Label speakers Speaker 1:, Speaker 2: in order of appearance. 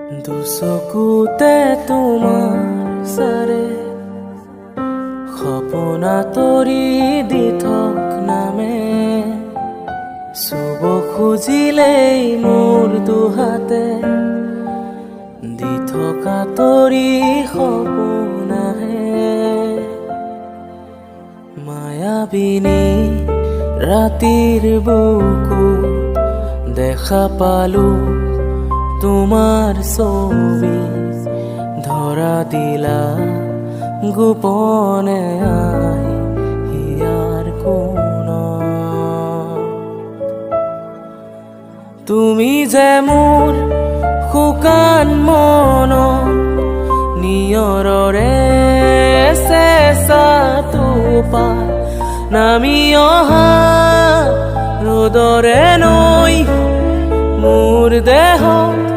Speaker 1: দুচকুতে তোমাৰ চাৰে সপোনা তৰি দি থক নামে চুব খুজিলেই মোৰ দুহাতে দি থকা তৰি সপোনাহে মায়াবিনী ৰাতিৰ বুকু দেখা পালো তোমাৰ ছবি ধৰা দিলা গোপনে আই হিয়াৰ কোণত তুমি যে মোৰ শুকান মনত নিয়ৰৰে চেঁচা টোপাল নামি অহা ৰ'দৰে নৈ মোৰ দেহত